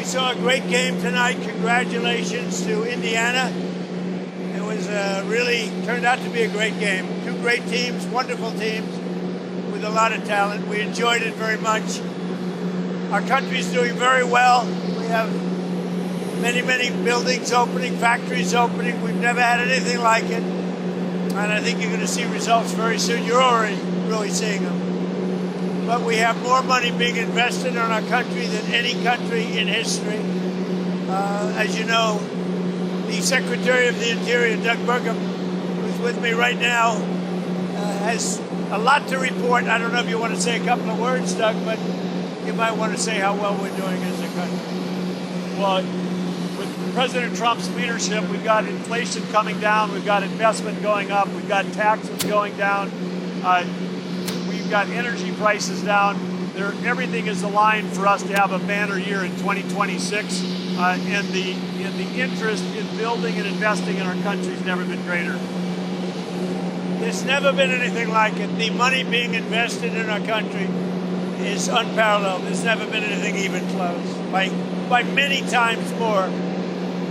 We saw a great game tonight. Congratulations to Indiana. It was really turned out to be a great game. Two great teams, wonderful teams with a lot of talent. We enjoyed it very much. Our country's doing very well. We have many, many buildings opening, factories opening. We've never had anything like it. And I think you're going to see results very soon. You're already really seeing them. But we have more money being invested in our country than any country in history. As you know, the Secretary of the Interior, Doug Burgum, who's with me right now, has a lot to report. I don't know if you want to say a couple of words, Doug, but you might want to say how well we're doing as a country. Well, with President Trump's leadership, we've got inflation coming down, we've got investment going up, we've got taxes going down, we've got energy prices down. Everything is aligned for us to have a banner year in 2026, and the interest in building and investing in our country has never been greater. There's never been anything like it. The money being invested in our country is unparalleled. There's never been anything even close, by many times more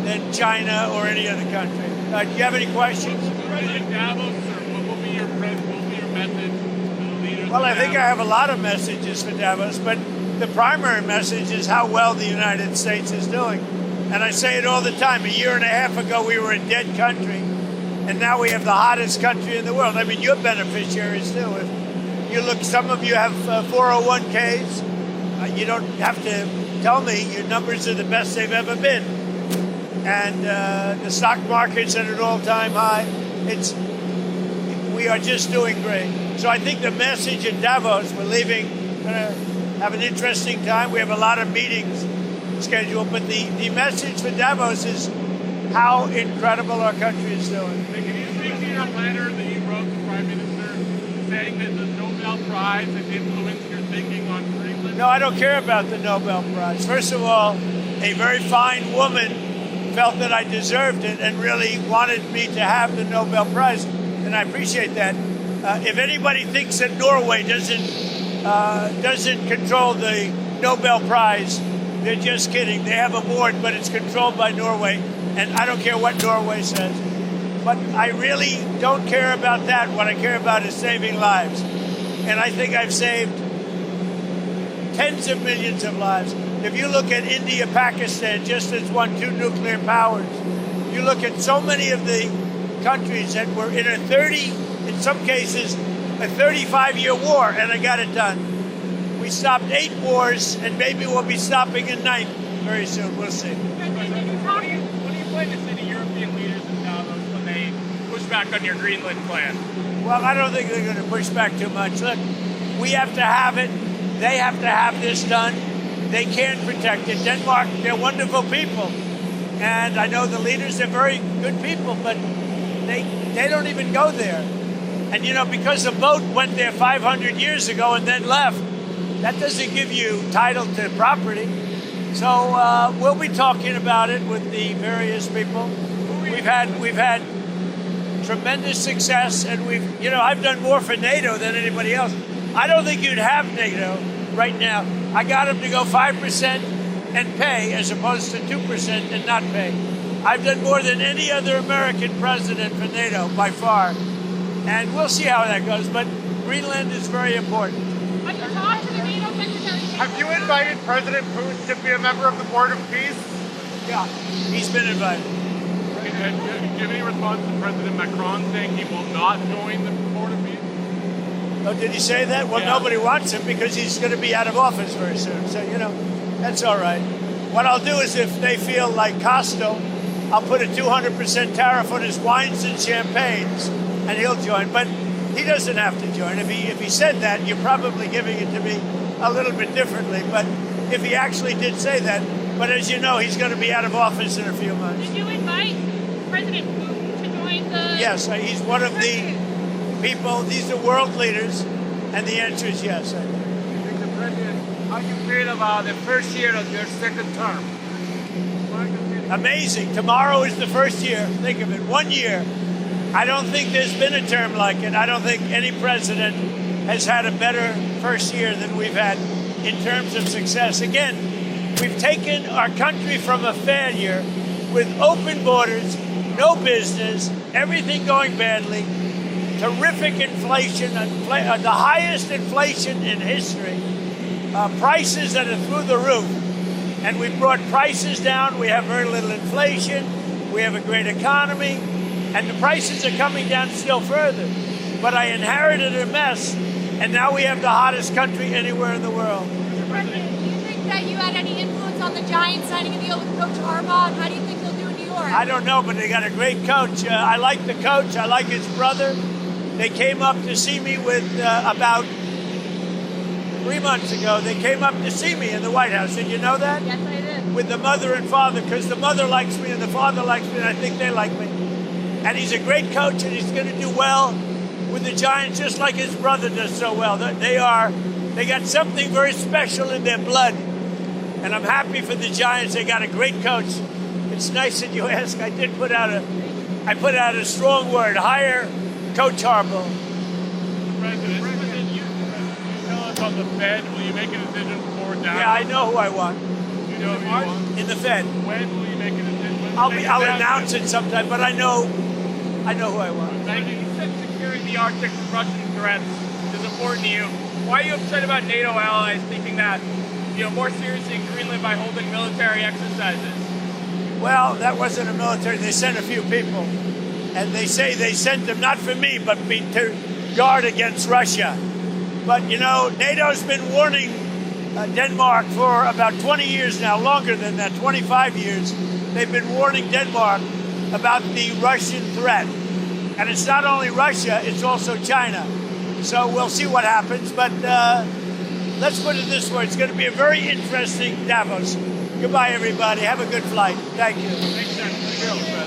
than China or any other country. Do you have any questions? President Davos, or what will be your message to the leaders? Well, I think I have a lot of messages for Davos, but the primary message is how well the United States is doing. And I say it all the time. A year and a half ago, we were a dead country, and now we have the hottest country in the world. I mean, you're beneficiaries, too. If you look, some of you have 401ks. You don't have to tell me your numbers are the best they've ever been. And the stock market's at an all-time high. We are just doing great. So I think the message in Davos, we're leaving, going to have an interesting time. We have a lot of meetings scheduled, but the message for Davos is how incredible our country is doing. Can you speak to your letter that you wrote to Prime Minister saying that the Nobel Prize has influenced your thinking on Greenland? No, I don't care about the Nobel Prize. First of all, a very fine woman felt that I deserved it and really wanted me to have the Nobel Prize, and I appreciate that. If anybody thinks that Norway doesn't control the Nobel Prize, they're just kidding. They have a board, but it's controlled by Norway, and I don't care what Norway says. But I really don't care about that. What I care about is saving lives. And I think I've saved tens of millions of lives. If you look at India, Pakistan, just as won 2 nuclear powers, you look at so many of the countries that were in in some cases, a 35-year war, and I got it done. We stopped 8 wars, and maybe we'll be stopping a 9th very soon. We'll see. What do you plan to say to European leaders in Davos when they push back on your Greenland plan? Well, I don't think they're going to push back too much. Look, we have to have it. They have to have this done. They can protect it. Denmark, they're wonderful people. And I know the leaders are very good people, but they don't even go there. And, you know, because the boat went there 500 years ago and then left, that doesn't give you title to property. So we'll be talking about it with the various people. We've had tremendous success, and I've done more for NATO than anybody else. I don't think you'd have NATO right now. I got them to go 5% and pay as opposed to 2% and not pay. I've done more than any other American president for NATO by far. And we'll see how that goes, but Greenland is very important. Have you invited President Putin to be a member of the Board of Peace? Yeah, he's been invited. Do you have any response to President Macron saying he will not join the Board of Peace? Oh, did he say that? Well, yeah. Nobody wants him because he's going to be out of office very soon. So, that's all right. What I'll do is if they feel like Costo, I'll put a 200% tariff on his wines and champagnes, and he'll join. But he doesn't have to join. If he said that, you're probably giving it to me a little bit differently. But if he actually did say that, but as you know, he's going to be out of office in a few months. Did you invite President Putin to join the... Yes, he's one of the people. These are world leaders, and the answer is yes. I do. Mr. President, how do you feel about the first year of your second term? Amazing. Tomorrow is the first year. Think of it, 1 year. I don't think there's been a term like it. I don't think any president has had a better first year than we've had in terms of success. Again, We've taken our country from a failure with open borders, no business, everything going badly, terrific inflation, the highest inflation in history, prices that are through the roof. And we brought prices down. We have very little inflation. We have a great economy. And the prices are coming down still further. But I inherited a mess, and now we have the hottest country anywhere in the world. Mr. President, do you think that you had any influence on the Giants signing a deal with Coach Harbaugh? How do you think he'll do in New York? I don't know, but they got a great coach. I like the coach. I like his brother. They came up to see me with about 3 months ago. They came up to see me in the White House. Did you know that? Yes, I did. With the mother and father, because the mother likes me and the father likes me, and I think they like me. And he's a great coach, and he's going to do well with the Giants, just like his brother does so well. They got something very special in their blood, and I'm happy for the Giants. They got a great coach. It's nice that you ask. I put out a strong word. Hire Coach Harbaugh. President, you tell us on the Fed. Will you make a decision before Davos? Yeah, I know who I want You know who you want? in the Fed. When will you make a decision? I'll announce it sometime, but I know who I want. Thank you. You said securing the Arctic from Russian threats is important to you. Why are you upset about NATO allies thinking that, more seriously in Greenland by holding military exercises? Well, that wasn't a military. They sent a few people. And they say they sent them not for me, but to guard against Russia. But, NATO's been warning Denmark for about 20 years now, longer than that, 25 years. They've been warning Denmark about the Russian threat. And it's not only Russia, it's also China. So we'll see what happens. But let's put it this way. It's going to be a very interesting Davos. Goodbye, everybody. Have a good flight. Thank you. Thanks, Senator.